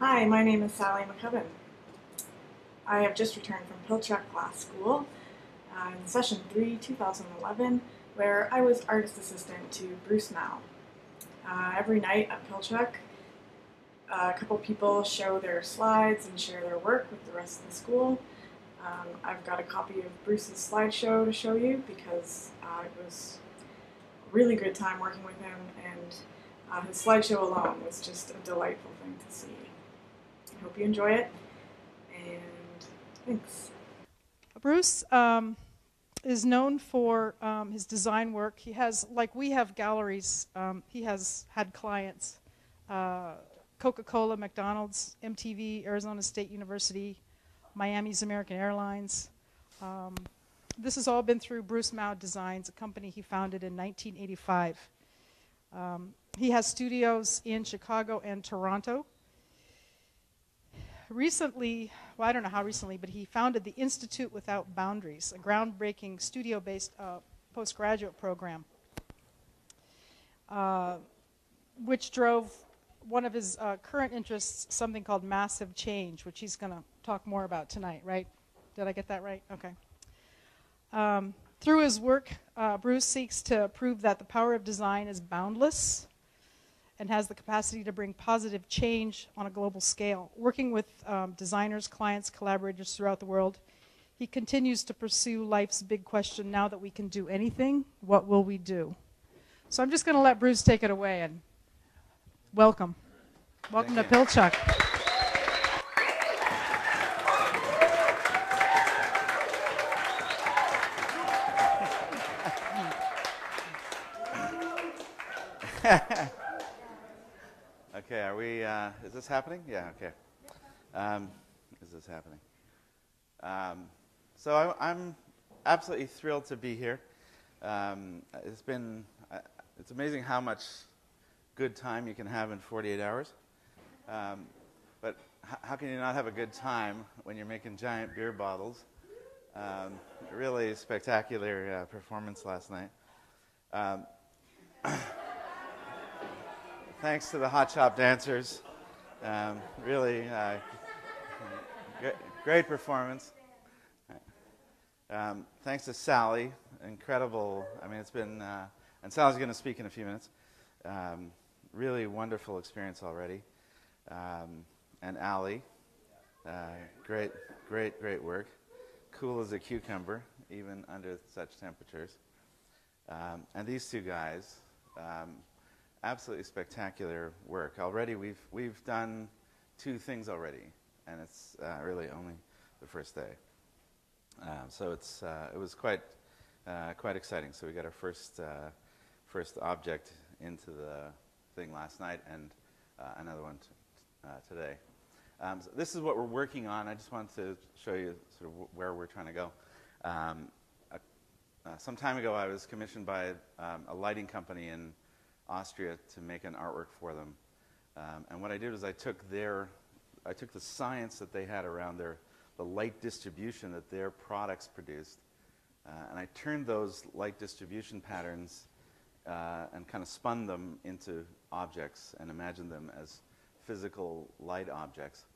Hi, my name is Sally McCubbin. I have just returned from Pilchuck Glass School in session 3, 2011, where I was artist assistant to Bruce Mao. Every night at Pilchuck, a couple people show their slides and share their work with the rest of the school. I've got a copy of Bruce's slideshow to show you because it was a really good time working with him, and his slideshow alone was just a delightful thing to see. I hope you enjoy it, and thanks. Bruce is known for his design work. He has, like we have galleries, he has had clients, Coca-Cola, McDonald's, MTV, Arizona State University, Miami's American Airlines. This has all been through Bruce Mao Designs, a company he founded in 1985. He has studios in Chicago and Toronto. Recently, well, I don't know how recently, but he founded the Institute Without Boundaries, a groundbreaking studio-based postgraduate program, which drove one of his current interests, something called massive change, which he's going to talk more about tonight, right? Did I get that right? Okay. Through his work, Bruce seeks to prove that the power of design is boundless and has the capacity to bring positive change on a global scale. Working with designers, clients, collaborators throughout the world, he continues to pursue life's big question: now that we can do anything, what will we do? So I'm just going to let Bruce take it away, and welcome. Welcome to Pilchuck. Okay, are we, is this happening? Yeah, okay. Is this happening? I'm absolutely thrilled to be here. It's amazing how much good time you can have in 48 hours. But how can you not have a good time when you're making giant beer bottles? Really spectacular performance last night. Thanks to the hot shop dancers. Really great performance. Thanks to Sally. Incredible. I mean, it's been, and Sally's going to speak in a few minutes. Really wonderful experience already. And Allie. Great work. Cool as a cucumber, even under such temperatures. And these two guys. Absolutely spectacular work. Already we've done two things already, and it's really only the first day. So it was quite exciting. So we got our first object into the thing last night, and another one today. So this is what we're working on. I just wanted to show you sort of where we're trying to go. Some time ago, I was commissioned by a lighting company in Austria to make an artwork for them, and what I did was I took the science that they had around the light distribution that their products produced, and I turned those light distribution patterns and kind of spun them into objects and imagined them as physical light objects.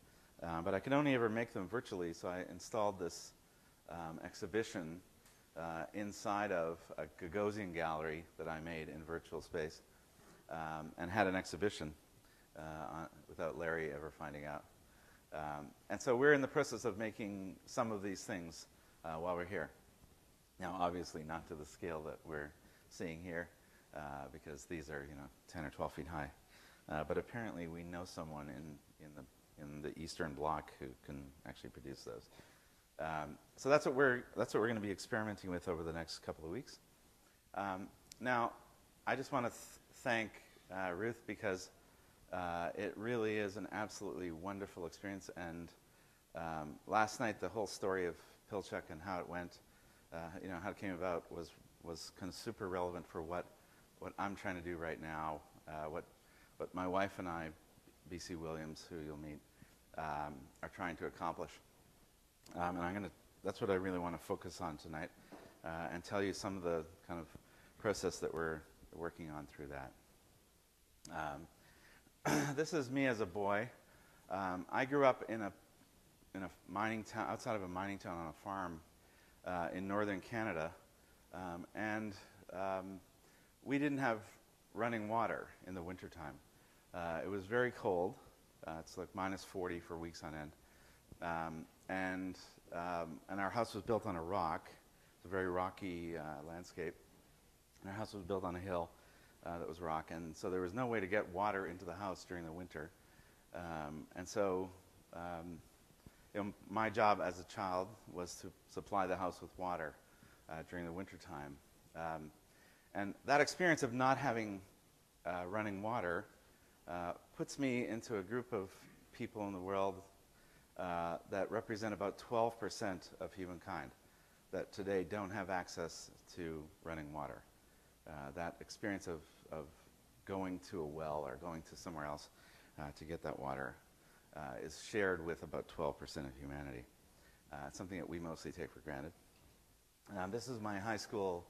But I could only ever make them virtually, so I installed this exhibition inside of a Gagosian gallery that I made in virtual space. And had an exhibition without Larry ever finding out. And so we're in the process of making some of these things while we're here. Now, obviously not to the scale that we're seeing here, because these are 10 or 12 feet high. But apparently we know someone in the Eastern Bloc who can actually produce those. So that's what we're going to be experimenting with over the next couple of weeks. Now, I just want to thank Ruth, because it really is an absolutely wonderful experience. And last night, the whole story of Pilchuck and how it went, how it came about was kind of super relevant for what I'm trying to do right now, what my wife and I, B.C. Williams, who you'll meet, are trying to accomplish. And that's what I really want to focus on tonight, and tell you some of the kind of process that we're working on through that. This is me as a boy. I grew up in a mining town, outside of a mining town on a farm in northern Canada, and we didn't have running water in the wintertime. It was very cold. It's like -40 for weeks on end. And our house was built on a rock. It's a very rocky landscape. And our house was built on a hill that was rock. And so there was no way to get water into the house during the winter. And so my job as a child was to supply the house with water during the wintertime. And that experience of not having running water puts me into a group of people in the world that represent about 12% of humankind that today don't have access to running water. That experience of going to a well or going to somewhere else to get that water is shared with about 12% of humanity. It's something that we mostly take for granted. This is my high school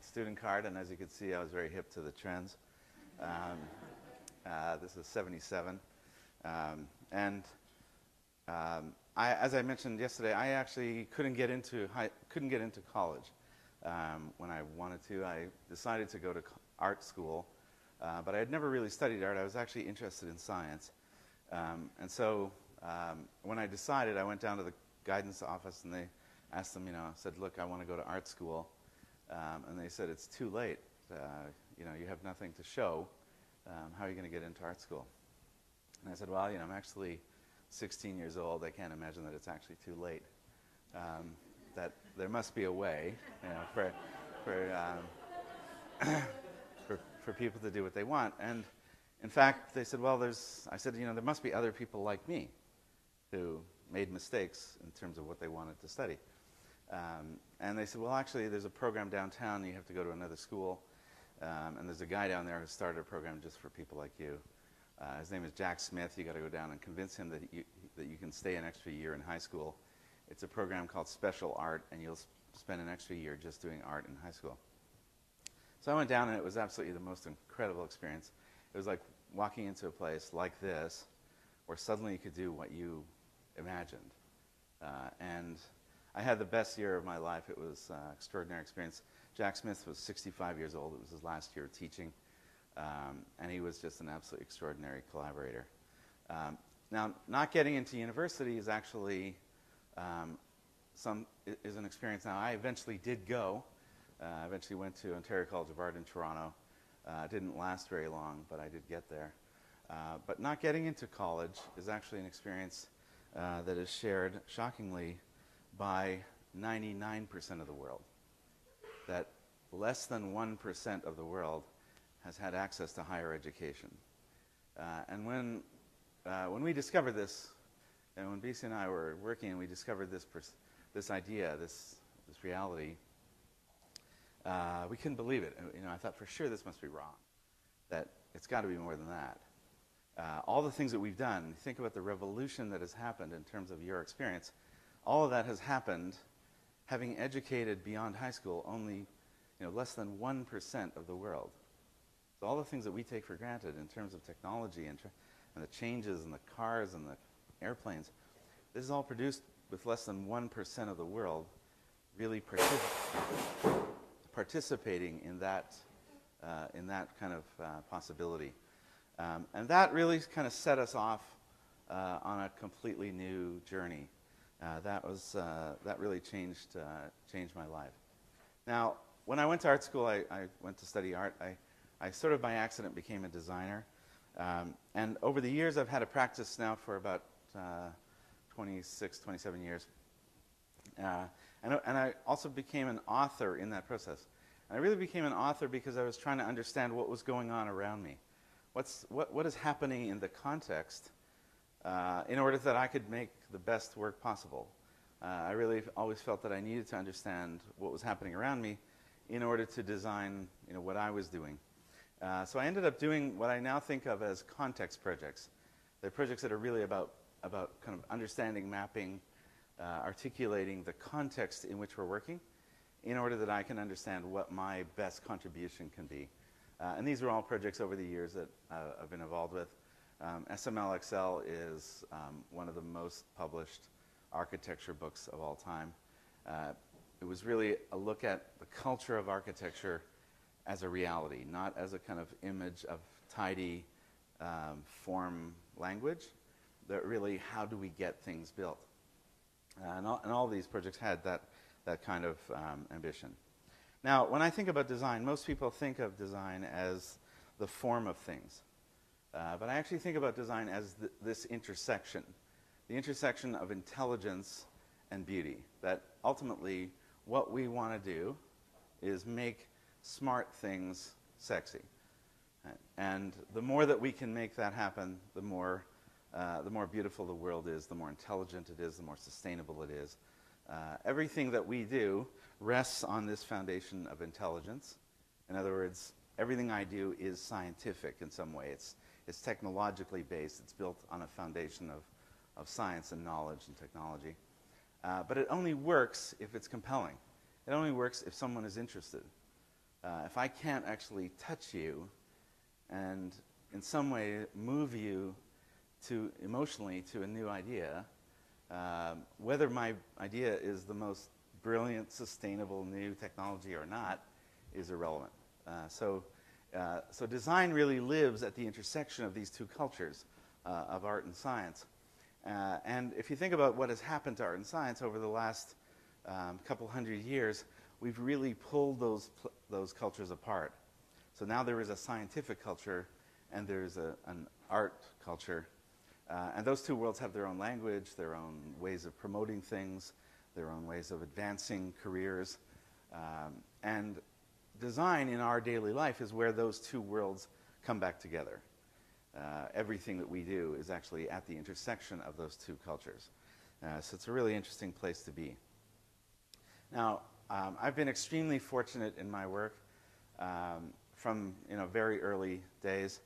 student card, and as you can see, I was very hip to the trends. This is 77. As I mentioned yesterday, I actually couldn't get into college when I wanted to. I decided to go to art school, but I had never really studied art. I was actually interested in science. And so when I decided, I went down to the guidance office and they asked them, said, look, I want to go to art school. And they said, it's too late. You have nothing to show. How are you going to get into art school? And I said, well, I'm actually 16 years old. I can't imagine that it's actually too late. That there must be a way for people to do what they want. And in fact, they said, well, I said, there must be other people like me who made mistakes in terms of what they wanted to study. And they said, well, actually, there's a program downtown. You have to go to another school. And there's a guy down there who started a program just for people like you. His name is Jack Smith. You got to go down and convince him that you can stay an extra year in high school. It's a program called Special Art, and you'll spend an extra year just doing art in high school. So I went down, and it was absolutely the most incredible experience. It was like walking into a place like this, where suddenly you could do what you imagined. And I had the best year of my life. It was an extraordinary experience. Jack Smith was 65 years old. It was his last year of teaching. And he was just an absolutely extraordinary collaborator. Now, not getting into university is actually is an experience. Now, I eventually did go. I eventually went to Ontario College of Art in Toronto. It didn't last very long, but I did get there. But not getting into college is actually an experience that is shared, shockingly, by 99% of the world. That less than 1% of the world has had access to higher education. And when we discovered this, and when BC and I were working and we discovered this idea, this reality, we couldn't believe it. I thought, for sure this must be wrong, that it's got to be more than that. All the things that we've done, think about the revolution that has happened in terms of your experience. All of that has happened having educated beyond high school only less than 1% of the world. So all the things that we take for granted in terms of technology and the changes and the cars and the airplanes, this is all produced with less than 1% of the world really participating in that kind of possibility. And that really kind of set us off on a completely new journey. That really changed my life. Now, when I went to art school, I went to study art. I sort of by accident became a designer. And over the years, I've had a practice now for about 26, 27 years. And I also became an author in that process. And I really became an author because I was trying to understand what was going on around me. What is happening in the context in order that I could make the best work possible. I really always felt that I needed to understand what was happening around me in order to design what I was doing. So I ended up doing what I now think of as context projects. They're projects that are really about kind of understanding, mapping, articulating the context in which we're working in order that I can understand what my best contribution can be. And these are all projects over the years that I've been involved with. SMLXL is one of the most published architecture books of all time. It was really a look at the culture of architecture as a reality, not as a kind of image of tidy form language, but really how do we get things built. And all these projects had that kind of ambition. Now, when I think about design, most people think of design as the form of things. But I actually think about design as this intersection, the intersection of intelligence and beauty, that ultimately what we want to do is make smart things sexy. And the more that we can make that happen, the more beautiful the world is, the more intelligent it is, the more sustainable it is. Everything that we do rests on this foundation of intelligence. In other words, everything I do is scientific in some way. It's technologically based. It's built on a foundation of science and knowledge and technology. But it only works if it's compelling. It only works if someone is interested. If I can't actually touch you and in some way move you emotionally to a new idea, whether my idea is the most brilliant, sustainable new technology or not is irrelevant. So design really lives at the intersection of these two cultures of art and science. And if you think about what has happened to art and science over the last couple hundred years, we've really pulled those cultures apart. So now there is a scientific culture and there's an art culture. And those two worlds have their own language, their own ways of promoting things, their own ways of advancing careers. And design in our daily life is where those two worlds come back together. Everything that we do is actually at the intersection of those two cultures. So it's a really interesting place to be. Now, I've been extremely fortunate in my work from very early days.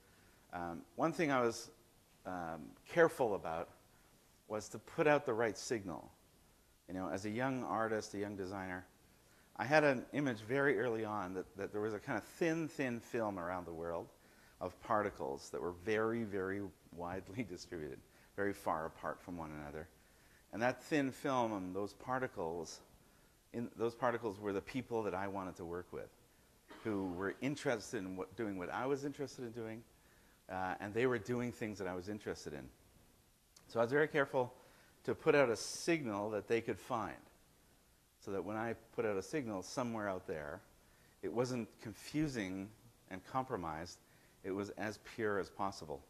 One thing I was careful about was to put out the right signal. As a young artist, a young designer, I had an image very early on that there was a kind of thin film around the world of particles that were very, very widely distributed, very far apart from one another. And that thin film and those particles were the people that I wanted to work with, who were interested in doing what I was interested in doing, and they were doing things that I was interested in. So I was very careful to put out a signal that they could find, so that when I put out a signal somewhere out there, it wasn't confusing and compromised. It was as pure as possible.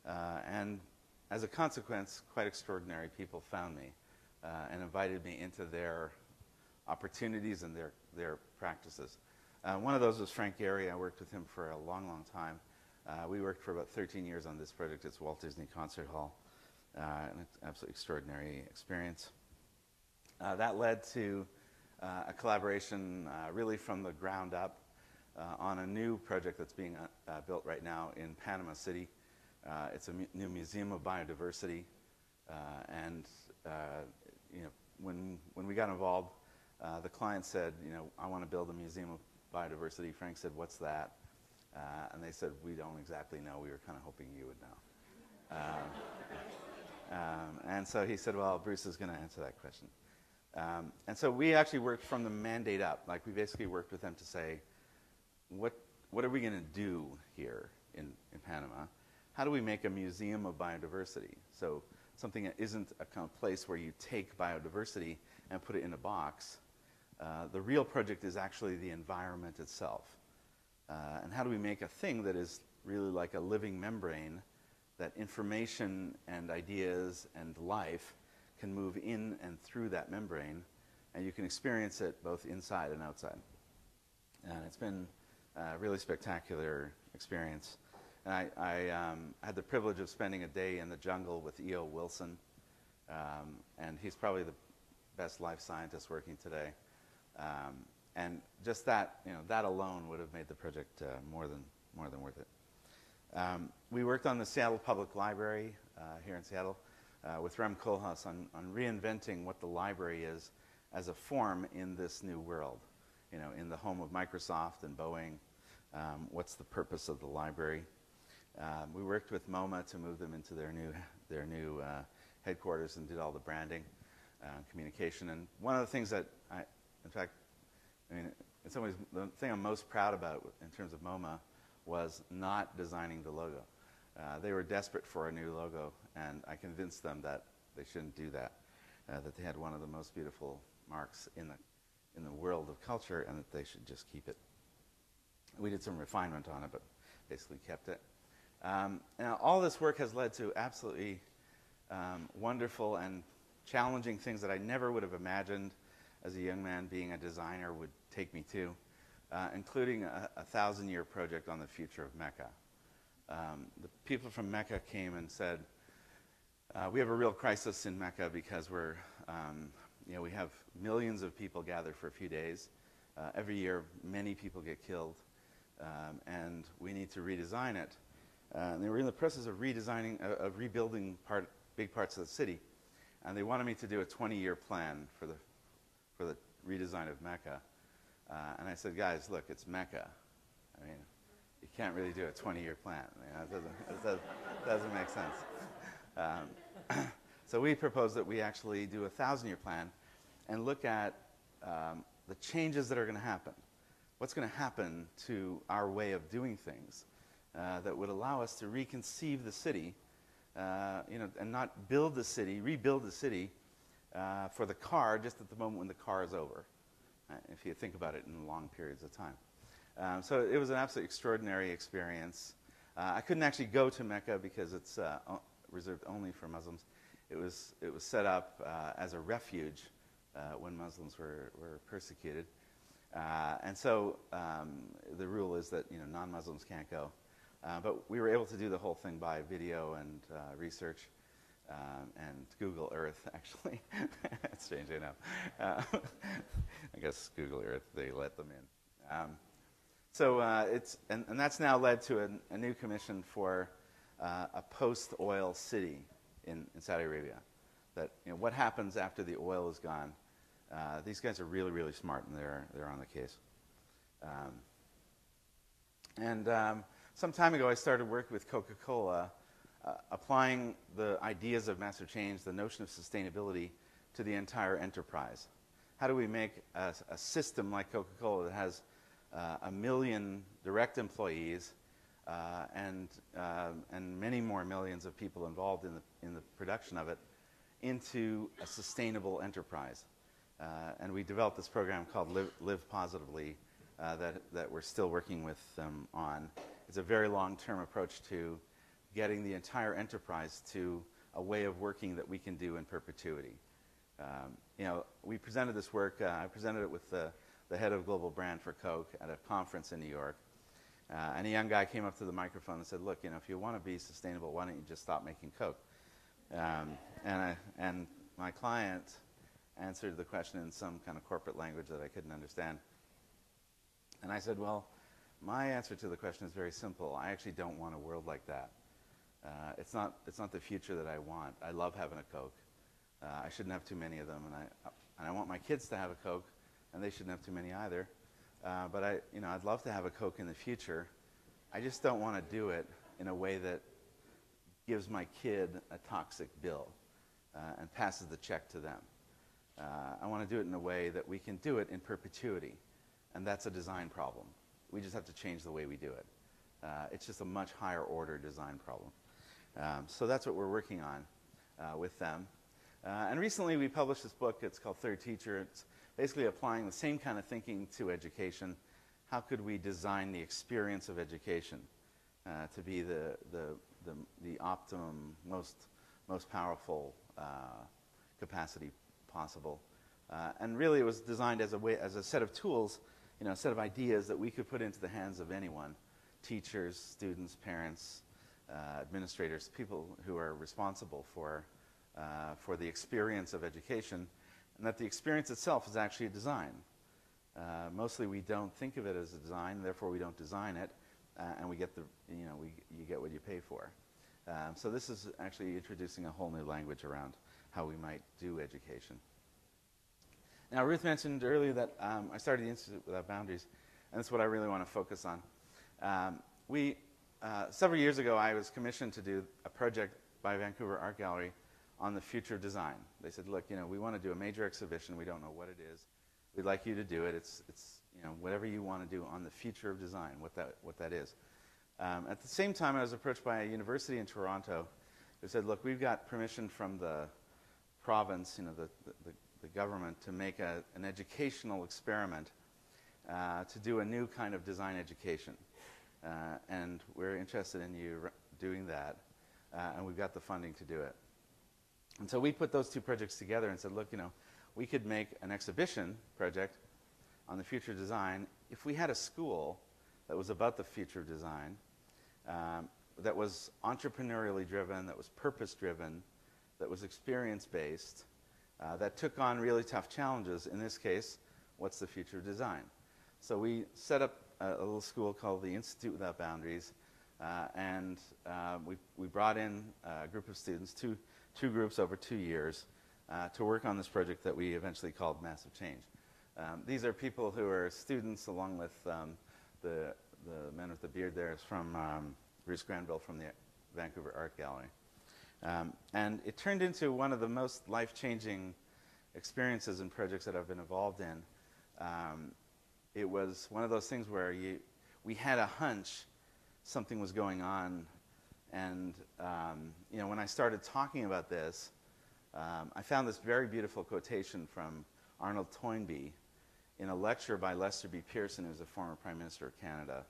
And as a consequence, quite extraordinary people found me and invited me into their opportunities and their practices. One of those was Frank Gehry. I worked with him for a long, long time. We worked for about 13 years on this project. It's Walt Disney Concert Hall. An absolutely extraordinary experience. That led to a collaboration really from the ground up on a new project that's being built right now in Panama City. It's a new museum of biodiversity. And when we got involved, the client said, I want to build a museum of biodiversity. Frank said, what's that? And they said, we don't exactly know. We were kind of hoping you would know. And so he said, well, Bruce is going to answer that question. And so we actually worked from the mandate up. Like, we basically worked with them to say, what are we going to do here in Panama? How do we make a museum of biodiversity? So something that isn't a kind of place where you take biodiversity and put it in a box. The real project is actually the environment itself. And how do we make a thing that is really like a living membrane, that information and ideas and life can move in and through that membrane, and you can experience it both inside and outside. And it's been a really spectacular experience. And I had the privilege of spending a day in the jungle with E.O. Wilson, and he's probably the best life scientist working today. And just that, that alone would have made the project more than worth it. We worked on the Seattle Public Library here in Seattle with Rem Koolhaas on reinventing what the library is as a form in this new world. In the home of Microsoft and Boeing, what's the purpose of the library? We worked with MoMA to move them into their new headquarters and did all the branding, communication. And one of the things that in fact, in some ways, the thing I'm most proud about in terms of MoMA was not designing the logo. They were desperate for a new logo, and I convinced them that they shouldn't do that. That they had one of the most beautiful marks in the world of culture, and that they should just keep it. We did some refinement on it, but basically kept it. Now, all this work has led to absolutely wonderful and challenging things that I never would have imagined as a young man being a designer would take me to, including a 1,000-year project on the future of Mecca. The people from Mecca came and said, we have a real crisis in Mecca because we have millions of people gather for a few days. Every year, many people get killed, and we need to redesign it. And they were in the process of rebuilding big parts of the city, and they wanted me to do a 20-year plan for the redesign of Mecca. And I said, guys, look, it's Mecca. I mean, you can't really do a 20-year plan. It doesn't make sense. So we proposed that we actually do a 1,000-year plan and look at the changes that are going to happen. What's going to happen to our way of doing things that would allow us to reconceive the city, and not rebuild the city for the car just at the moment when the car is over, if you think about it in long periods of time. So it was an absolutely extraordinary experience. I couldn't actually go to Mecca because it's reserved only for Muslims. It was set up as a refuge when Muslims were persecuted. And so the rule is that non-Muslims can't go. But we were able to do the whole thing by video and research and Google Earth, actually. It's strange, I know. I guess Google Earth, they let them in. So and that's now led to a new commission for a post-oil city in Saudi Arabia. That what happens after the oil is gone? These guys are really, really smart, and they're on the case. Some time ago, I started working with Coca-Cola, applying the ideas of massive change, the notion of sustainability, to the entire enterprise. How do we make a system like Coca-Cola that has 1 million direct employees and many more millions of people involved in the production of it into a sustainable enterprise? And we developed this program called Live Positively that we're still working with them on. It's a very long-term approach to getting the entire enterprise to a way of working that we can do in perpetuity. We presented this work. I presented it with the head of global brand for Coke at a conference in New York. And a young guy came up to the microphone and said, look, if you want to be sustainable, why don't you just stop making Coke? And my client answered the question in some kind of corporate language that I couldn't understand. And I said, well, my answer to the question is very simple. I actually don't want a world like that. It's not the future that I want. I love having a Coke. I shouldn't have too many of them, and I want my kids to have a Coke, and they shouldn't have too many either. But I'd love to have a Coke in the future. I just don't want to do it in a way that gives my kid a toxic bill and passes the check to them. I want to do it in a way that we can do it in perpetuity, and that's a design problem. We just have to change the way we do it. It's just a much higher order design problem. So that's what we're working on with them. And recently we published this book. It's called Third Teacher. It's basically applying the same kind of thinking to education. How could we design the experience of education to be the optimum, most powerful capacity possible? And really it was designed as a set of tools, a set of ideas that we could put into the hands of anyone, teachers, students, parents, administrators, people who are responsible for the experience of education, and that the experience itself is actually a design. Mostly we don't think of it as a design, therefore we don't design it, and we get you get what you pay for. So this is actually introducing a whole new language around how we might do education. Now, Ruth mentioned earlier that I started the Institute Without Boundaries, and that's what I really want to focus on. We several years ago, I was commissioned to do a project by Vancouver Art Gallery on the future of design. They said, look, we want to do a major exhibition. We don't know what it is. We'd like you to do it. It's whatever you want to do on the future of design, what that is. At the same time, I was approached by a university in Toronto who said, look, we've got permission from the province, the government, to make an educational experiment to do a new kind of design education. And we're interested in you doing that, and we've got the funding to do it. And so we put those two projects together and said, look, we could make an exhibition project on the future of design if we had a school that was about the future of design, that was entrepreneurially driven, that was purpose-driven, that was experience-based, that took on really tough challenges. In this case, what's the future of design? So we set up a little school called the Institute Without Boundaries, and we brought in a group of students, two groups over 2 years, to work on this project that we eventually called Massive Change. These are people who are students, along with the man with the beard there is from Bruce Granville from the Vancouver Art Gallery. And it turned into one of the most life-changing experiences and projects that I've been involved in. It was one of those things where we had a hunch something was going on, and when I started talking about this, I found this very beautiful quotation from Arnold Toynbee in a lecture by Lester B. Pearson, who's a former Prime Minister of Canada.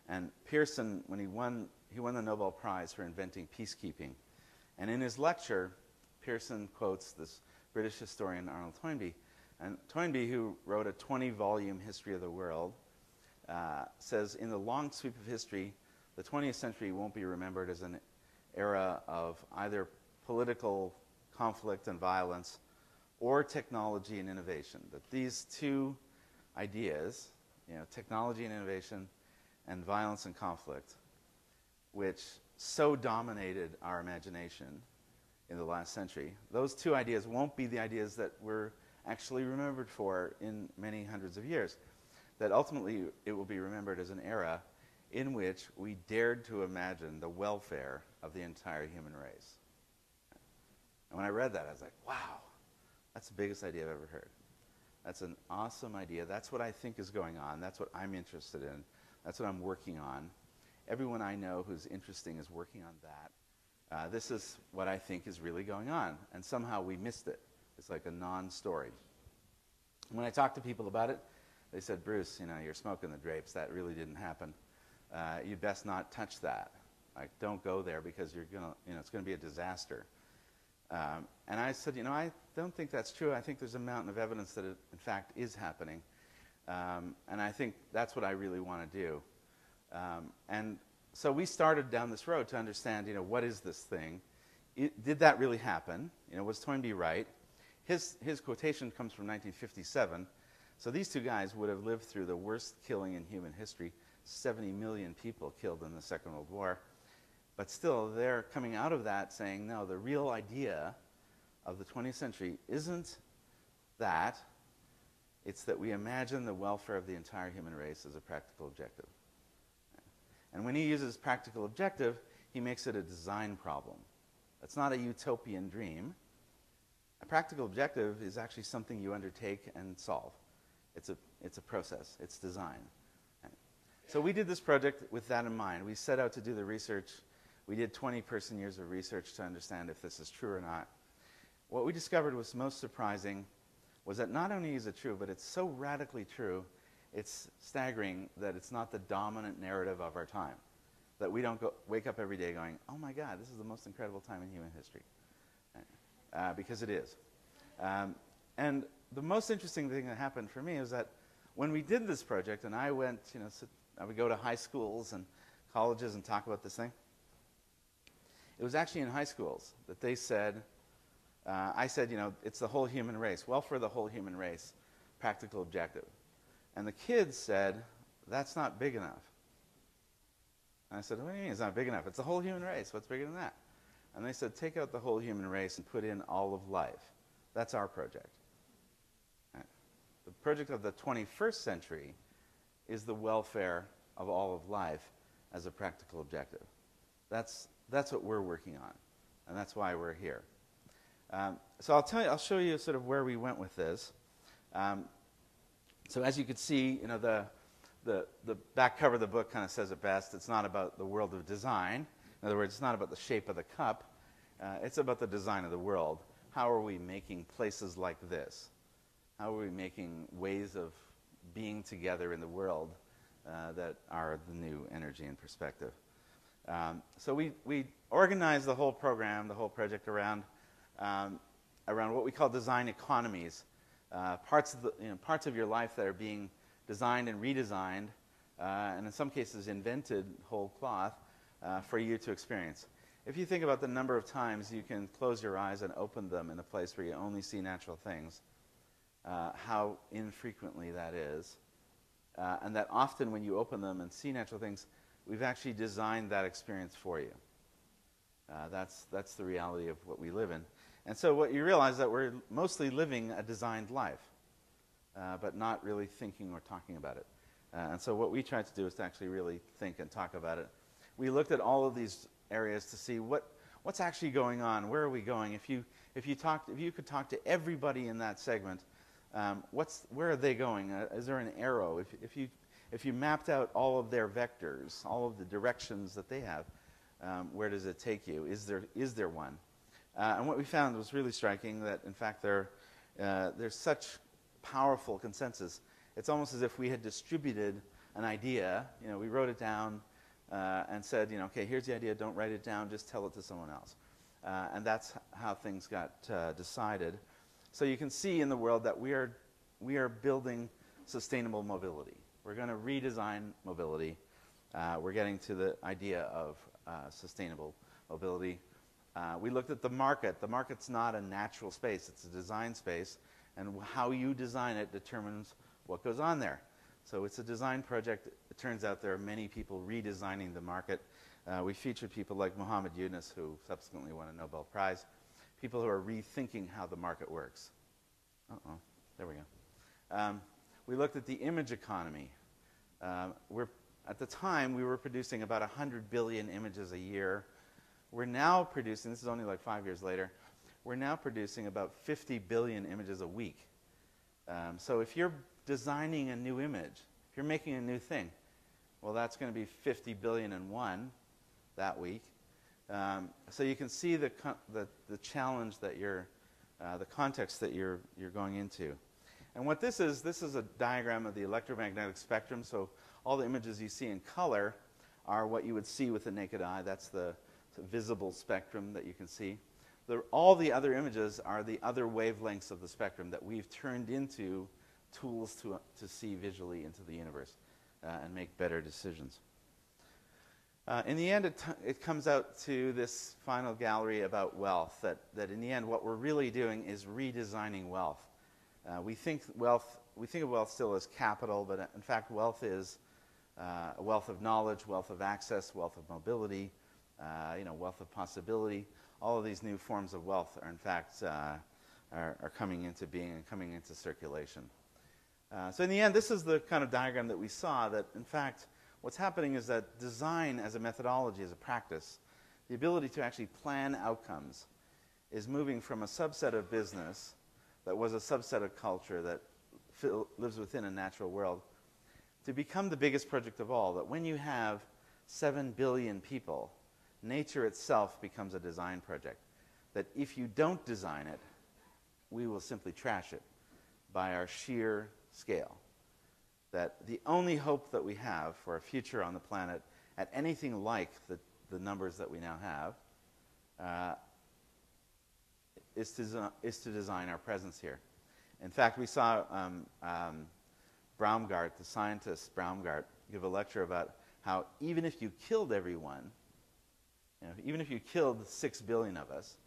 And Pearson, when he won the Nobel Prize for inventing peacekeeping. And in his lecture, Pearson quotes this British historian, Arnold Toynbee. And Toynbee, who wrote a 20-volume history of the world, says, in the long sweep of history, the 20th century won't be remembered as an era of either political conflict and violence or technology and innovation. That these two ideas, technology and innovation and violence and conflict, which so dominated our imagination in the last century, those two ideas won't be the ideas that we're actually remembered for in many hundreds of years. That ultimately it will be remembered as an era in which we dared to imagine the welfare of the entire human race. And when I read that, I was like, wow, that's the biggest idea I've ever heard. That's an awesome idea. That's what I think is going on. That's what I'm interested in. That's what I'm working on. Everyone I know who's interesting is working on that. This is what I think is really going on. And somehow we missed it. It's like a non-story. When I talked to people about it, they said, Bruce, you're smoking the drapes. That really didn't happen. You best not touch that. Like, don't go there because you're gonna, it's going to be a disaster. And I said, I don't think that's true. I think there's a mountain of evidence that it, in fact, is happening. And I think that's what I really want to do. And so we started down this road to understand, what is this thing? Did that really happen? Was Toynbee right? His quotation comes from 1957. So these two guys would have lived through the worst killing in human history, 70 million people killed in the Second World War. But still, they're coming out of that saying, no, the real idea of the 20th century isn't that. It's that we imagine the welfare of the entire human race as a practical objective. And when he uses practical objective, he makes it a design problem. That's not a utopian dream. A practical objective is actually something you undertake and solve. It's a process. It's design. So we did this project with that in mind. We set out to do the research. We did 20 person years of research to understand if this is true or not. What we discovered was most surprising was that not only is it true, but it's so radically true, it's staggering that it's not the dominant narrative of our time. That we don't wake up every day going, oh my God, this is the most incredible time in human history. Because it is. And the most interesting thing that happened for me is that when we did this project, and I went, I would go to high schools and colleges and talk about this thing. It was actually in high schools that they said, I said, it's the whole human race. Well, for the whole human race, practical objective. And the kids said, that's not big enough. And I said, what do you mean it's not big enough? It's the whole human race. What's bigger than that? And they said, take out the whole human race and put in all of life. That's our project. Right. The project of the 21st century is the welfare of all of life. as a practical objective. That's what we're working on, and that's why we're here. So I'll show you sort of where we went with this. So as you can see, the back cover of the book kind of says it best. It's not about the world of design. In other words, it's not about the shape of the cup. It's about the design of the world. How are we making places like this? How are we making ways of being together in the world that are the new energy and perspective? So we organized the whole program, the whole project around what we call design economies, parts of your life that are being designed and redesigned, and in some cases invented whole cloth for you to experience. If you think about the number of times you can close your eyes and open them in a place where you only see natural things, how infrequently that is, and that often when you open them and see natural things, we've actually designed that experience for you. That's the reality of what we live in. And so what you realize that we're mostly living a designed life, but not really thinking or talking about it. And so what we tried to do is to actually really think and talk about it. We looked at all of these areas to see what's actually going on. Where are we going? If you could talk to everybody in that segment, where are they going? Is there an arrow? If you mapped out all of their vectors, all of the directions that they have, where does it take you? Is there one? And what we found was really striking, that in fact there's such powerful consensus. It's almost as if we had distributed an idea. We wrote it down and said, okay, here's the idea. Don't write it down. Just tell it to someone else. And that's how things got decided. So you can see in the world that we are building sustainable mobility. We're going to redesign mobility. We're getting to the idea of sustainable mobility. We looked at the market. The market's not a natural space. It's a design space. And how you design it determines what goes on there. So it's a design project. It turns out there are many people redesigning the market. We featured people like Muhammad Yunus, who subsequently won a Nobel Prize, people who are rethinking how the market works. There we go. We looked at the image economy. At the time, we were producing about 100 billion images a year. We're now producing, this is only like 5 years later, we're now producing about 50 billion images a week. So if you're designing a new image, if you're making a new thing, well, that's going to be 50 billion and one that week. So you can see the challenge that the context that you're going into. And what this is a diagram of the electromagnetic spectrum. So all the images you see in color are what you would see with the naked eye. That's the visible spectrum that you can see. All the other images are the other wavelengths of the spectrum that we've turned into tools to see visually into the universe and make better decisions. In the end, it comes out to this final gallery about wealth, that in the end what we're really doing is redesigning wealth. We think of wealth still as capital, but in fact wealth is a wealth of knowledge, wealth of access, wealth of mobility, wealth of possibility. All of these new forms of wealth are in fact are coming into being and coming into circulation. So in the end, this is the kind of diagram that we saw, that in fact what's happening is that design as a methodology, as a practice, the ability to actually plan outcomes, is moving from a subset of business that was a subset of culture that lives within a natural world to become the biggest project of all, that when you have 7 billion people, nature itself becomes a design project. That if you don't design it, we will simply trash it by our sheer scale. That the only hope that we have for a future on the planet at anything like the numbers that we now have is to design our presence here. In fact, we saw Baumgart, the scientist Baumgart, give a lecture about how even if you killed everyone, even if you killed 6 billion of us,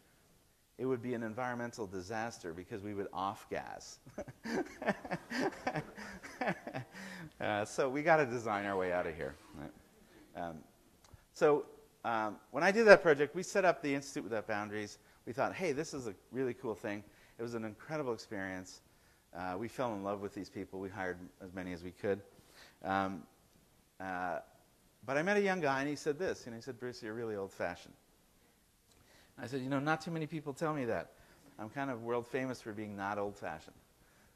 it would be an environmental disaster because we would off-gas. So we got to design our way out of here. Right? When I did that project, we set up the Institute Without Boundaries. We thought, hey, this is a really cool thing. It was an incredible experience. We fell in love with these people. We hired as many as we could. But I met a young guy, and he said this. He said, Bruce, you're really old-fashioned. I said, not too many people tell me that. I'm kind of world famous for being not old-fashioned.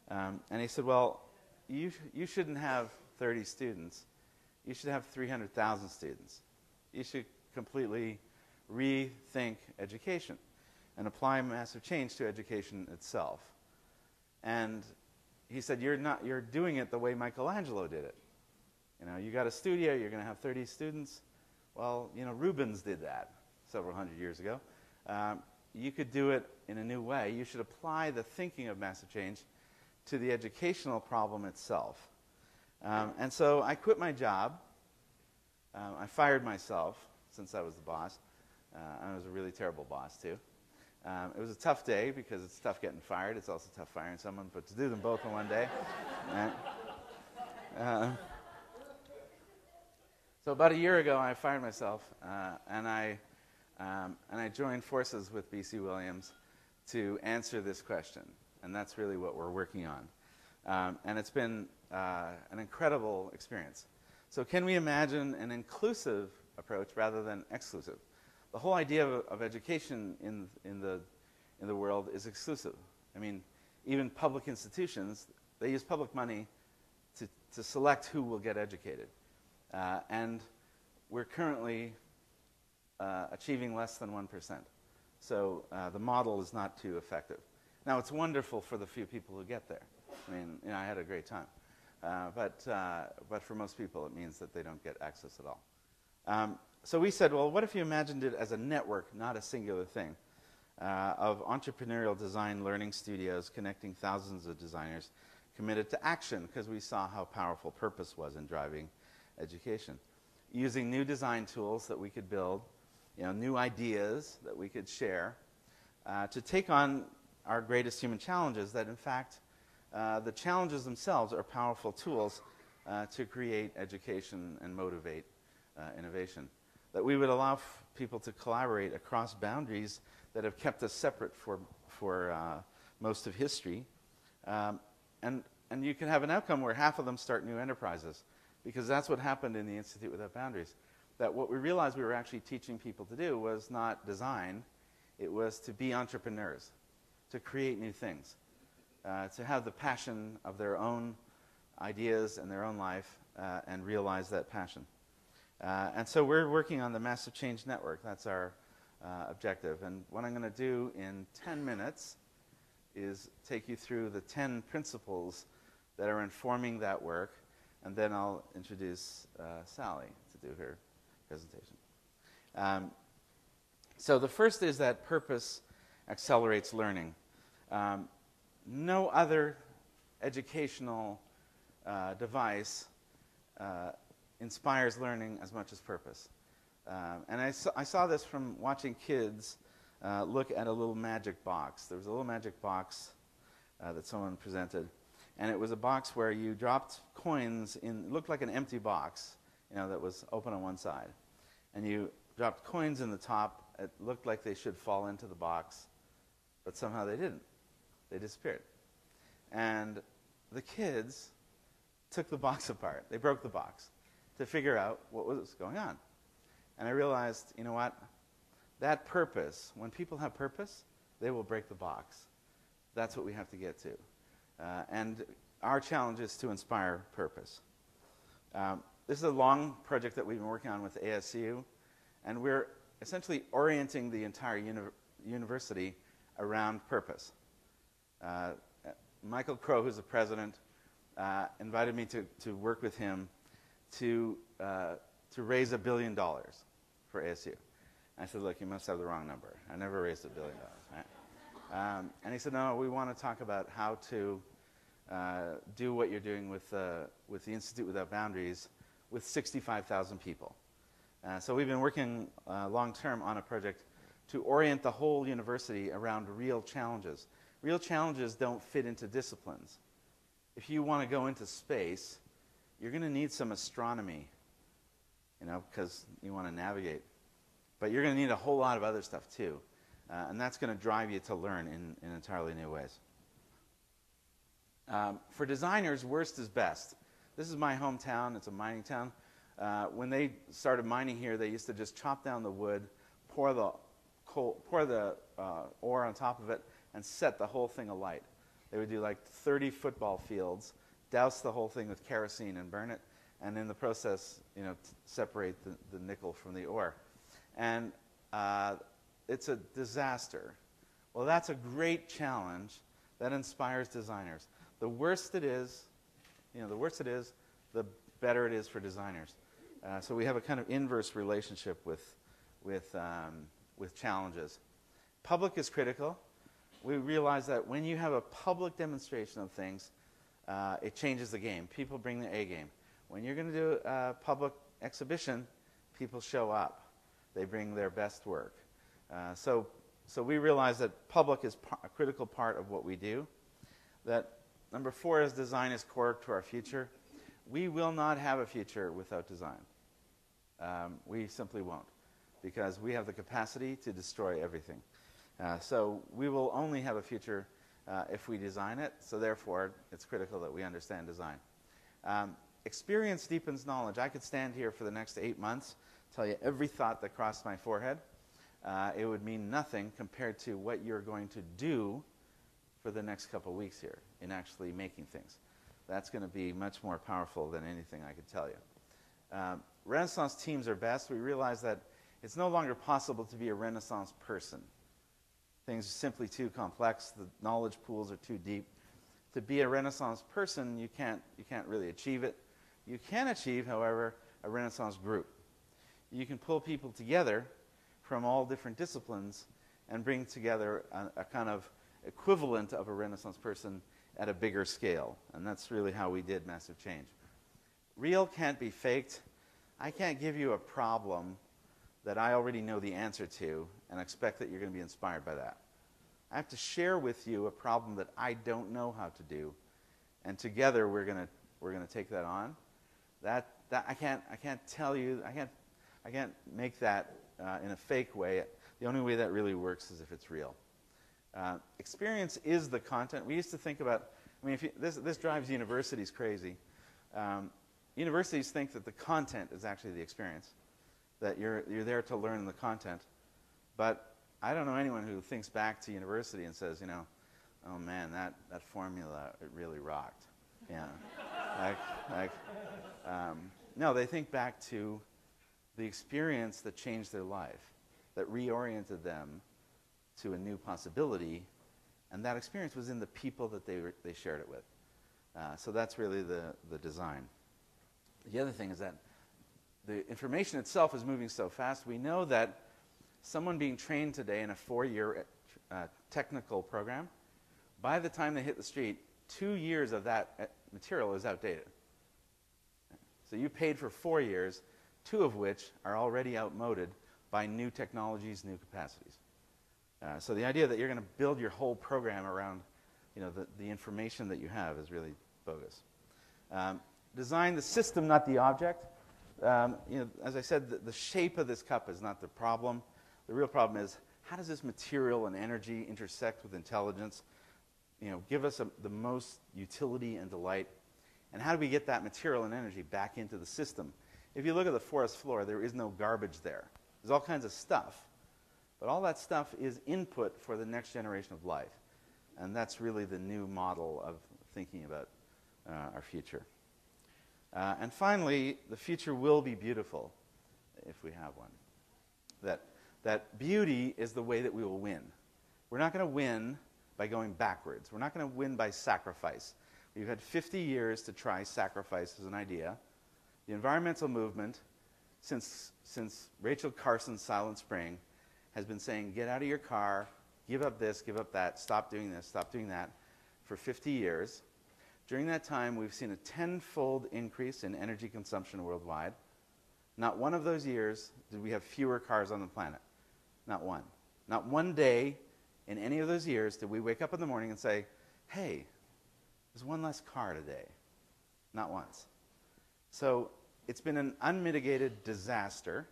And he said, well, you shouldn't have 30 students. You should have 300,000 students. You should completely rethink education and apply massive change to education itself. And he said, you're doing it the way Michelangelo did it. You got a studio, you're going to have 30 students. Well, Rubens did that several hundred years ago. You could do it in a new way. You should apply the thinking of massive change to the educational problem itself. And so I quit my job. I fired myself since I was the boss. I was a really terrible boss, too. It was a tough day because it's tough getting fired. It's also tough firing someone, but to do them both in one day. So about a year ago, I fired myself, and I joined forces with BC Williams to answer this question, and that's really what we're working on. And it's been an incredible experience. So can we imagine an inclusive approach rather than exclusive? The whole idea of education in the world is exclusive. I mean, even public institutions, they use public money to select who will get educated. And we're currently achieving less than 1%. So the model is not too effective. Now, it's wonderful for the few people who get there. I mean, I had a great time. But for most people, it means that they don't get access at all. So we said, well, what if you imagined it as a network, not a singular thing, of entrepreneurial design learning studios connecting thousands of designers committed to action, because we saw how powerful purpose was in driving education. Using new design tools that we could build, new ideas that we could share, to take on our greatest human challenges, that in fact, the challenges themselves are powerful tools to create education and motivate innovation. That we would allow people to collaborate across boundaries that have kept us separate for most of history. And you can have an outcome where half of them start new enterprises, because that's what happened in the Institute Without Boundaries. That what we realized we were actually teaching people to do was not design, it was to be entrepreneurs, to create new things, to have the passion of their own ideas and their own life, and realize that passion. And so we're working on the Massive Change Network. That's our objective. And what I'm going to do in 10 minutes is take you through the 10 principles that are informing that work, and then I'll introduce Sally to do her presentation. So the first is that purpose accelerates learning. No other educational device inspires learning as much as purpose. And I saw this from watching kids look at a little magic box. There was a little magic box that someone presented, and it was a box where you dropped coins in. It looked like an empty box, that was open on one side, and you dropped coins in the top. It looked like they should fall into the box, but somehow they didn't. They disappeared. And the kids took the box apart. They broke the box to figure out what was going on. And I realized, you know what? That purpose, when people have purpose, they will break the box. That's what we have to get to. And our challenge is to inspire purpose. This is a long project that we've been working on with ASU, and we're essentially orienting the entire university around purpose. Michael Crow, who's the president, invited me to work with him to raise $1 billion for ASU. I said, look, you must have the wrong number. I never raised $1 billion. Right? And he said, no, we want to talk about how to do what you're doing with the Institute Without Boundaries with 65,000 people. So we've been working long-term on a project to orient the whole university around real challenges. Real challenges don't fit into disciplines. If you want to go into space, you're going to need some astronomy, because you want to navigate. But you're going to need a whole lot of other stuff, too. And that's going to drive you to learn in entirely new ways. For designers, worst is best. This is my hometown. It's a mining town. When they started mining here, they used to just chop down the wood, pour the ore on top of it, and set the whole thing alight. They would do like 30 football fields, douse the whole thing with kerosene and burn it, and in the process, separate the nickel from the ore. And it's a disaster. Well, that's a great challenge that inspires designers. The worse it is, the better it is for designers. So we have a kind of inverse relationship with challenges. Public is critical. We realize that when you have a public demonstration of things, it changes the game. People bring the A game. When you're going to do a public exhibition, people show up. They bring their best work. So we realize that public is a critical part of what we do. That number 4 is design is core to our future. We will not have a future without design. We simply won't, because we have the capacity to destroy everything. So we will only have a future if we design it. So therefore, it's critical that we understand design. Experience deepens knowledge. I could stand here for the next 8 months, tell you every thought that crossed my forehead. It would mean nothing compared to what you're going to do for the next couple of weeks here in actually making things. That's going to be much more powerful than anything I could tell you. Renaissance teams are best. We realize that it's no longer possible to be a Renaissance person. Things are simply too complex. The knowledge pools are too deep. To be a Renaissance person, you can't really achieve it. You can achieve, however, a Renaissance group. You can pull people together from all different disciplines and bring together a kind of equivalent of a Renaissance person at a bigger scale. And that's really how we did Massive Change. Real can't be faked. I can't give you a problem that I already know the answer to and expect that you're going to be inspired by that. I have to share with you a problem that I don't know how to do, and together we're going to take that on. That I can't tell you. I can't make that in a fake way. The only way that really works is if it's real. Experience is the content. We used to think about. I mean, this drives universities crazy. Universities think that the content is actually the experience, that you're there to learn the content. But I don't know anyone who thinks back to university and says, oh man, that formula, it really rocked. Yeah. No, they think back to the experience that changed their life, that reoriented them to a new possibility, and that experience was in the people that they shared it with. So that's really the design. The other thing is that the information itself is moving so fast. We know that someone being trained today in a 4-year technical program, by the time they hit the street, 2 years of that material is outdated. So you paid for 4 years, 2 of which are already outmoded by new technologies, new capacities. So the idea that you're going to build your whole program around the information that you have is really bogus. Design the system, not the object. As I said, the shape of this cup is not the problem. The real problem is, how does this material and energy intersect with intelligence? Give us the most utility and delight. And how do we get that material and energy back into the system? If you look at the forest floor, there is no garbage there. There's all kinds of stuff. But all that stuff is input for the next generation of life. And that's really the new model of thinking about our future. And finally, the future will be beautiful if we have one. That beauty is the way that we will win. We're not going to win by going backwards. We're not going to win by sacrifice. We've had 50 years to try sacrifice as an idea. The environmental movement, since Rachel Carson's Silent Spring, has been saying, get out of your car, give up this, give up that, stop doing this, stop doing that, for 50 years. During that time, we've seen a 10-fold increase in energy consumption worldwide. Not one of those years did we have fewer cars on the planet. Not one. Not one day in any of those years did we wake up in the morning and say, hey, there's one less car today. Not once. So it's been an unmitigated disaster.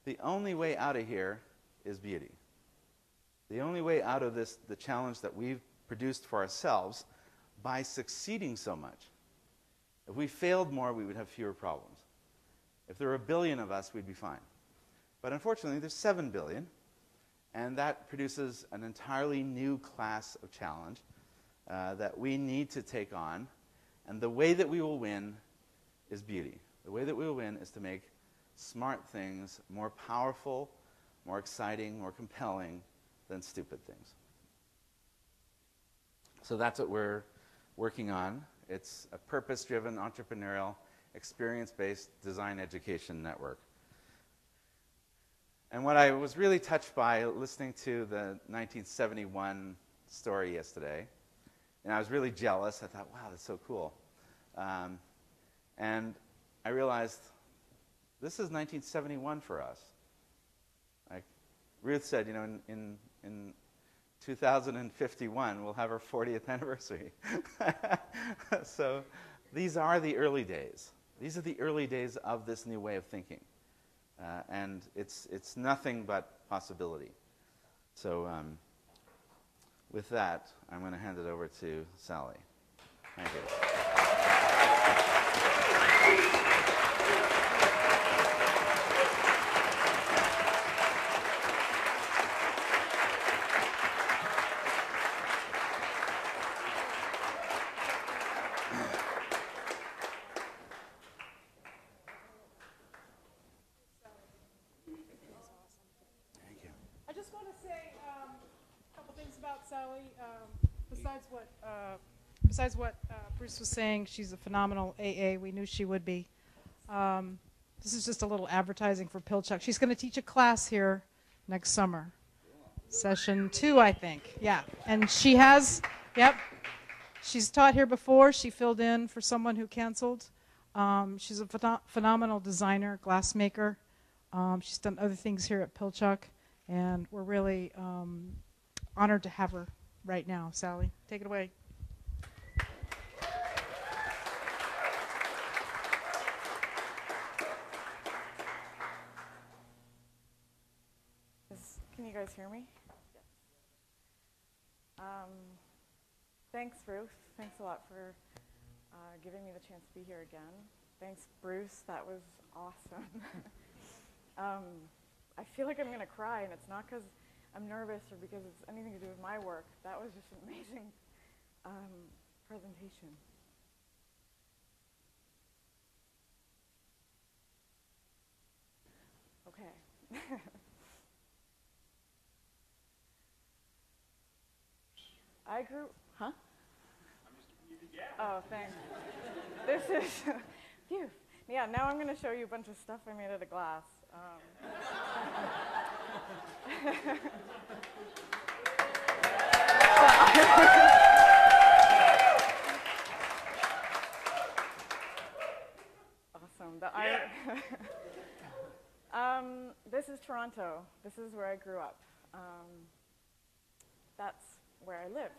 The only way out of here is beauty. The only way out of this, the challenge that we've produced for ourselves by succeeding so much. If we failed more, we would have fewer problems. If there were a billion of us, we'd be fine. But unfortunately, there's 7 billion, and that produces an entirely new class of challenge that we need to take on. And the way that we will win is beauty. The way that we will win is to make smart things more powerful, more exciting, more compelling than stupid things. So that's what we're working on. It's a purpose-driven, entrepreneurial, experience-based design education network. And what I was really touched by listening to the 1971 story yesterday, and I was really jealous. I thought, wow, that's so cool. And I realized this is 1971 for us. Like Ruth said, you know, in 2051, we'll have our 40th anniversary. So these are the early days. These are the early days of this new way of thinking. And it's nothing but possibility. So with that, I'm going to hand it over to Sally. Thank you. I just want to say a couple things about Sally. Besides what Bruce was saying, she's a phenomenal AA. We knew she would be. This is just a little advertising for Pilchuck. She's going to teach a class here next summer. Session 2, I think. Yeah. And she has, yep. She's taught here before. She filled in for someone who canceled. She's a phenomenal designer, glassmaker. She's done other things here at Pilchuck. And we're really honored to have her right now. Sally, take it away. Can you guys hear me? Thanks, Ruth. Thanks a lot for giving me the chance to be here again. Thanks, Bruce. That was awesome. I feel like I'm going to cry, and it's not because I'm nervous or because it's anything to do with my work. That was just an amazing presentation. Okay. I grew, huh? I'm just giving you the gap. Oh, thanks. This is, phew. Yeah, now I'm going to show you a bunch of stuff I made out of glass. Awesome. This is Toronto. This is where I grew up. That's where I lived.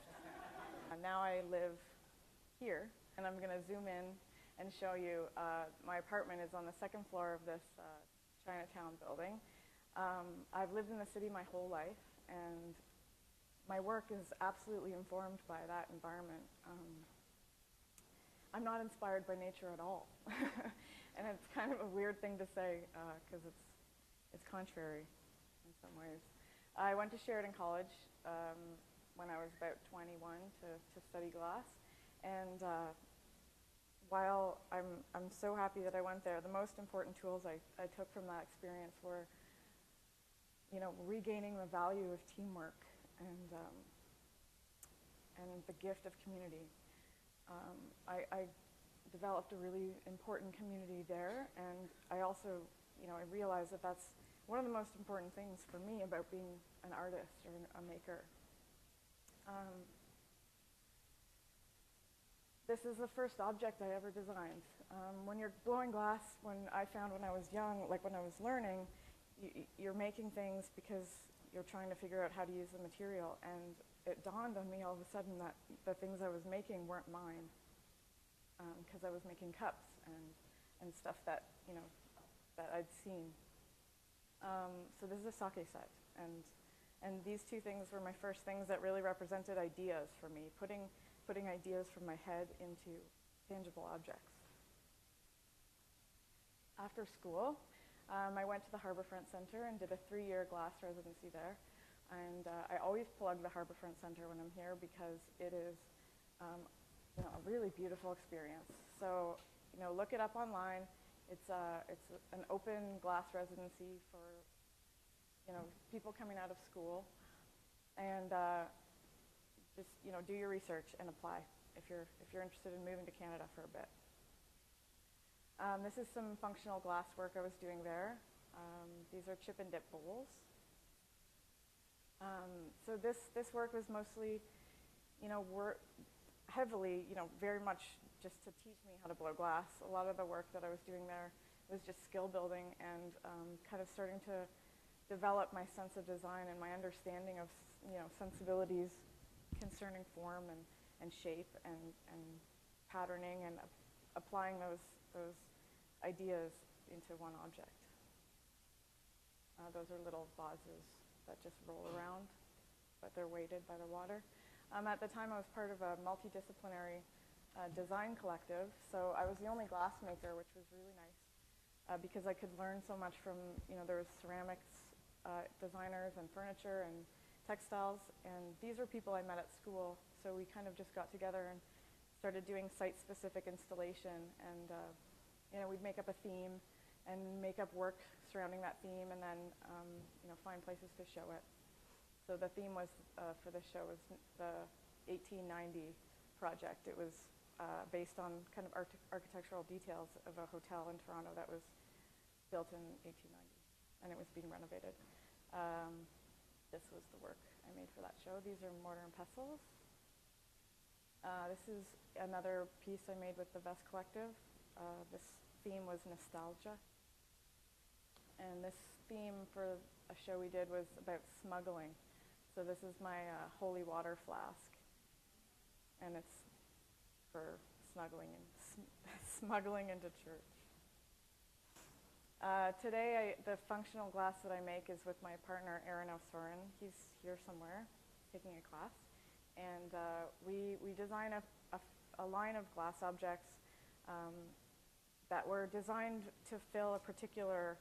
Now I live here, and I'm going to zoom in and show you. My apartment is on the second floor of this Chinatown building. I've lived in the city my whole life, and my work is absolutely informed by that environment. I'm not inspired by nature at all. And it's kind of a weird thing to say because it's contrary in some ways. I went to Sheridan College when I was about 21 to study glass, and while I'm so happy that I went there, the most important tools I took from that experience were, you know, regaining the value of teamwork and the gift of community. I developed a really important community there, and I also, you know, I realized that that's one of the most important things for me about being an artist or a maker. This is the first object I ever designed. When you're blowing glass, I found when I was young, like when I was learning, you're making things because you're trying to figure out how to use the material, and it dawned on me all of a sudden that the things I was making weren't mine, because I was making cups and stuff that, you know, that I'd seen. So this is a sake set, and these two things were my first things that really represented ideas for me, putting ideas from my head into tangible objects. After school, I went to the Harbourfront Centre and did a 3-year glass residency there. And I always plug the Harbourfront Centre when I'm here because it is a really beautiful experience. So, look it up online. It's an open glass residency for, people coming out of school. And just, do your research and apply if you're interested in moving to Canada for a bit. This is some functional glass work I was doing there. These are chip and dip bowls. So this work was mostly, heavily, very much just to teach me how to blow glass. A lot of the work that I was doing there was just skill building and kind of starting to develop my sense of design and my understanding of, sensibilities concerning form and shape and patterning and applying those ideas into one object. Those are little vases that just roll around, but they're weighted by the water. At the time, I was part of a multidisciplinary design collective, so I was the only glass maker, which was really nice because I could learn so much from, there was ceramics designers and furniture and textiles, and these were people I met at school, so we kind of just got together and started doing site-specific installation, and we'd make up a theme and make up work surrounding that theme, and then find places to show it. So the theme was for this show was the 1890 project. It was based on kind of architectural details of a hotel in Toronto that was built in 1890, and it was being renovated. This was the work I made for that show. These are mortar and pestles. This is another piece I made with the Vest Collective. This theme was nostalgia. And this theme for a show we did was about smuggling. So this is my holy water flask. And it's for smuggling into church. Today, the functional glass that I make is with my partner, Aaron O'Soren. He's here somewhere, taking a class. And we design a line of glass objects that were designed to fill a particular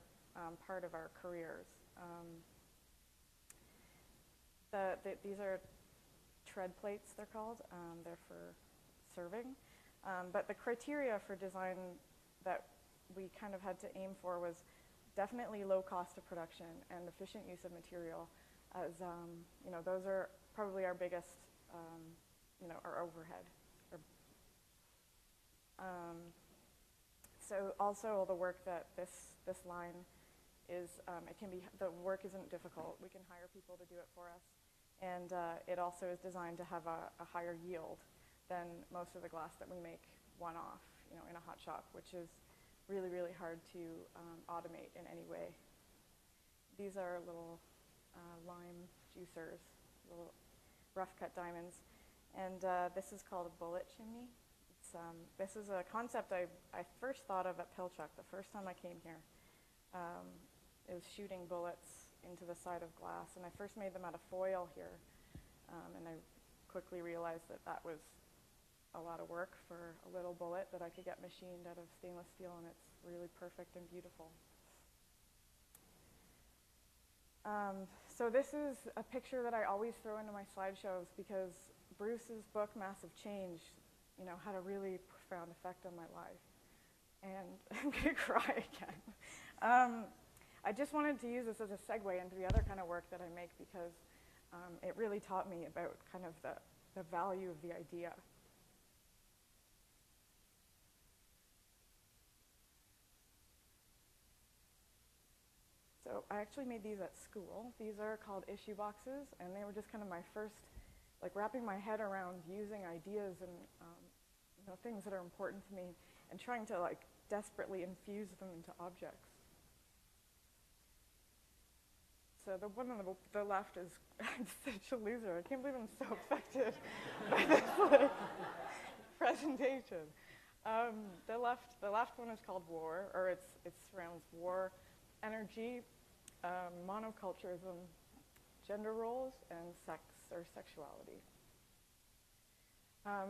part of our careers. These are tread plates, they're called. They're for serving. But the criteria for design that we kind of had to aim for was definitely low cost of production and efficient use of material, as those are probably our biggest, our overhead. So also all the work that this line is, the work isn't difficult. We can hire people to do it for us, and it also is designed to have a higher yield than most of the glass that we make one-off, in a hot shop, which is really, really hard to automate in any way. These are little lime juicers, little rough-cut diamonds, and this is called a bullet chimney. This is a concept I first thought of at Pilchuck the first time I came here. It was shooting bullets into the side of glass, and I first made them out of foil here, and I quickly realized that was a lot of work for a little bullet that I could get machined out of stainless steel, and it's really perfect and beautiful. So this is a picture that I always throw into my slideshows because Bruce's book, Massive Change, had a really profound effect on my life. And I'm going to cry again. I just wanted to use this as a segue into the other kind of work that I make because it really taught me about kind of the value of the idea. So I actually made these at school. These are called issue boxes, and they were just kind of my first, wrapping my head around using ideas and things that are important to me and trying to desperately infuse them into objects. So the one on the left is I'm such a loser. I can't believe I'm so affected by this presentation. The left one is called War, or it surrounds war, energy, monoculturism, gender roles, and sex or sexuality.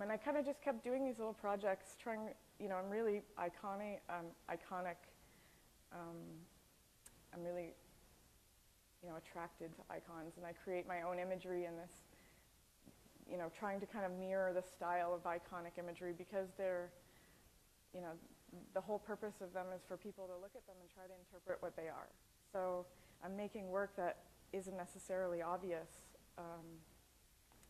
And I kind of just kept doing these little projects, trying, and really iconic I'm really, attracted to icons, and I create my own imagery in this, trying to kind of mirror the style of iconic imagery, because they're, the whole purpose of them is for people to look at them and try to interpret what they are. So I'm making work that isn't necessarily obvious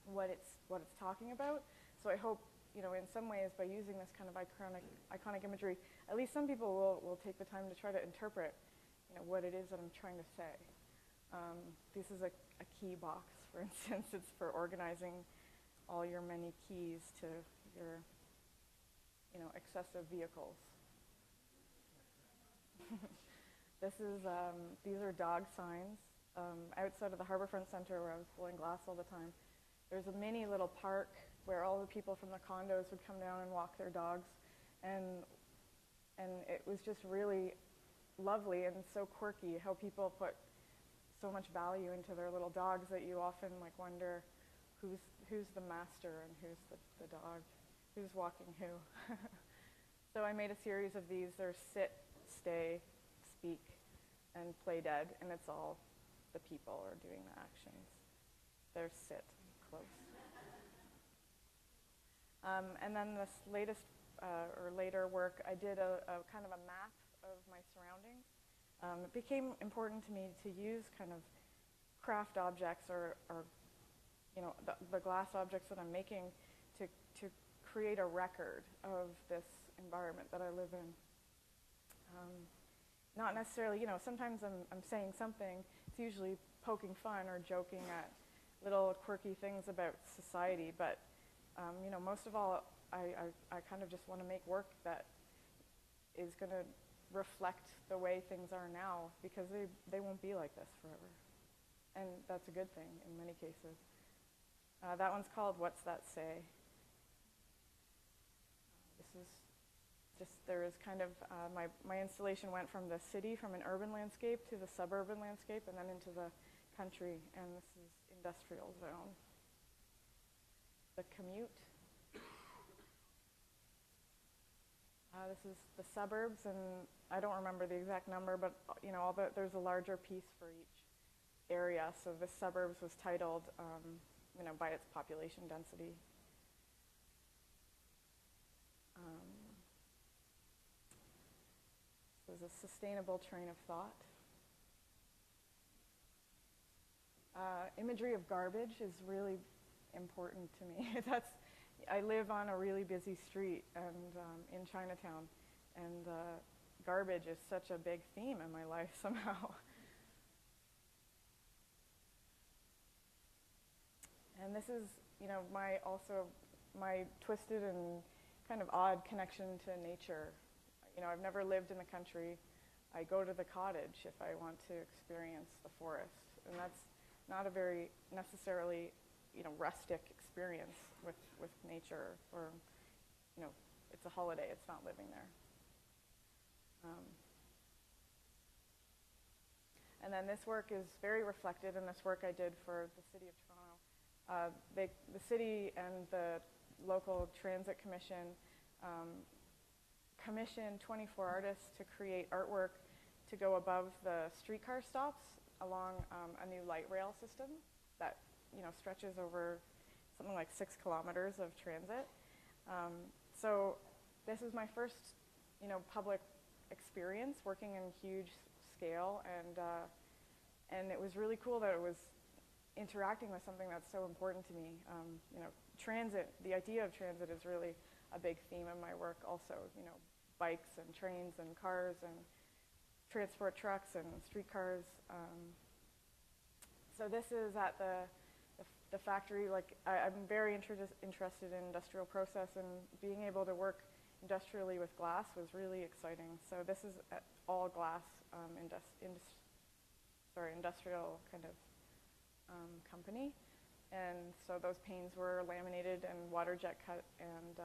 what it's talking about. So I hope, in some ways, by using this kind of iconic imagery, at least some people will take the time to try to interpret, what it is that I'm trying to say. This is a key box, for instance. It's for organizing all your many keys to your, excessive vehicles. These are dog signs. Outside of the Harborfront Center, where I was blowing glass all the time, there's a mini little park where all the people from the condos would come down and walk their dogs, and it was just really lovely and so quirky how people put so much value into their little dogs that you often wonder who's the master and who's the dog, who's walking who. So I made a series of these. They're sit, stay, speak, and play dead, and it's all the people are doing the actions. There's sit, close. And then this latest or later work, I did a kind of a map of my surroundings. It became important to me to use kind of craft objects or the glass objects that I'm making to create a record of this environment that I live in. Not necessarily, sometimes I'm saying something. It's usually poking fun or joking at little quirky things about society, but most of all, I kind of just want to make work that is going to reflect the way things are now, because they won't be like this forever. And that's a good thing in many cases. That one's called What's That Say? This is just, there is kind of, my installation went from the city, from an urban landscape to the suburban landscape, and then into the country, and this is industrial zone. The commute. This is the suburbs, and I don't remember the exact number, but there's a larger piece for each area. So the suburbs was titled, by its population density. This is a sustainable train of thought. Imagery of garbage is really important to me. I live on a really busy street and in Chinatown, and garbage is such a big theme in my life somehow. And this is, my twisted and kind of odd connection to nature. I've never lived in the country. I go to the cottage if I want to experience the forest, and that's not a very necessarily rustic experience with nature, or, it's a holiday, it's not living there. And then this work is very reflected in this work I did for the City of Toronto. The city and the local transit commission commissioned 24 artists to create artwork to go above the streetcar stops along a new light rail system that stretches over something like 6 kilometers of transit. So this is my first public experience working in huge scale, and it was really cool that it was interacting with something that's so important to me. Transit, the idea of transit is really a big theme in my work also. Bikes and trains and cars and transport trucks and streetcars. So this is at the factory. I'm very interested in industrial process, and being able to work industrially with glass was really exciting. So this is all glass industrial kind of company, and so those panes were laminated and water jet cut, and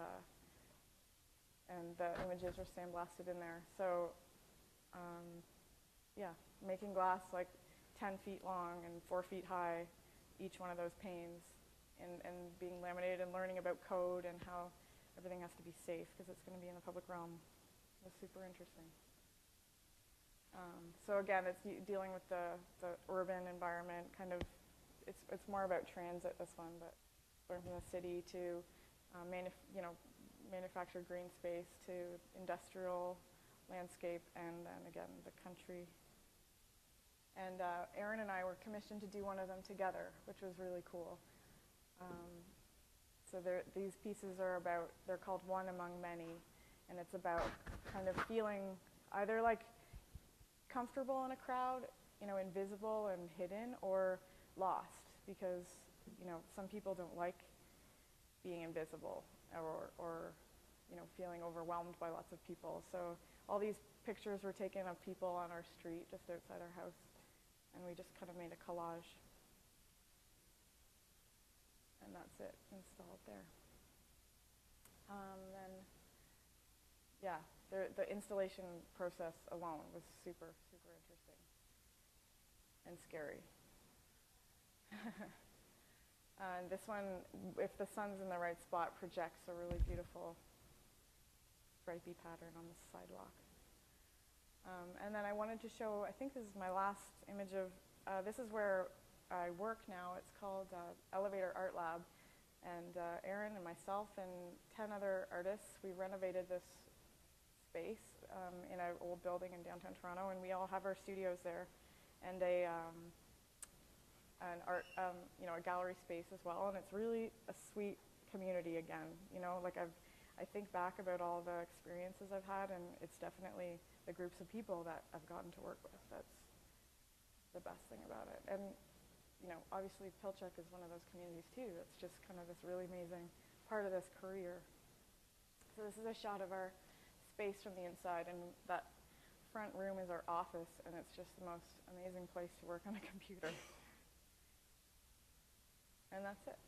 the images were sandblasted in there. So making glass 10 feet long and 4 feet high, each one of those panes, and being laminated and learning about code and how everything has to be safe because it's going to be in the public realm was super interesting. So again, it's dealing with the urban environment, kind of, it's more about transit, this one, but going from the city to manufactured green space to industrial landscape, and then again the country. And Erin and I were commissioned to do one of them together, which was really cool. So these pieces are about, they're called One Among Many, and it's about kind of feeling either like comfortable in a crowd, invisible and hidden, or lost, because, some people don't like being invisible, or feeling overwhelmed by lots of people. So all these pictures were taken of people on our street just outside our house, and we just kind of made a collage. And that's it, installed there. Then, yeah, the installation process alone was super, super interesting and scary. And this one, if the sun's in the right spot, projects a really beautiful stripy pattern on the sidewalk. And then I wanted to show, I think this is my last image of, this is where I work now. It's called Elevator Art Lab. And Erin and myself and 10 other artists, we renovated this space in an old building in downtown Toronto, and we all have our studios there, and a gallery space as well. And it's really a sweet community again. Like I think back about all the experiences I've had, and it's definitely the groups of people that I've gotten to work with. That's the best thing about it. And obviously Pilchuck is one of those communities too. It's just kind of this really amazing part of this career. So this is a shot of our space from the inside, and that front room is our office, and it's just the most amazing place to work on a computer. And that's it.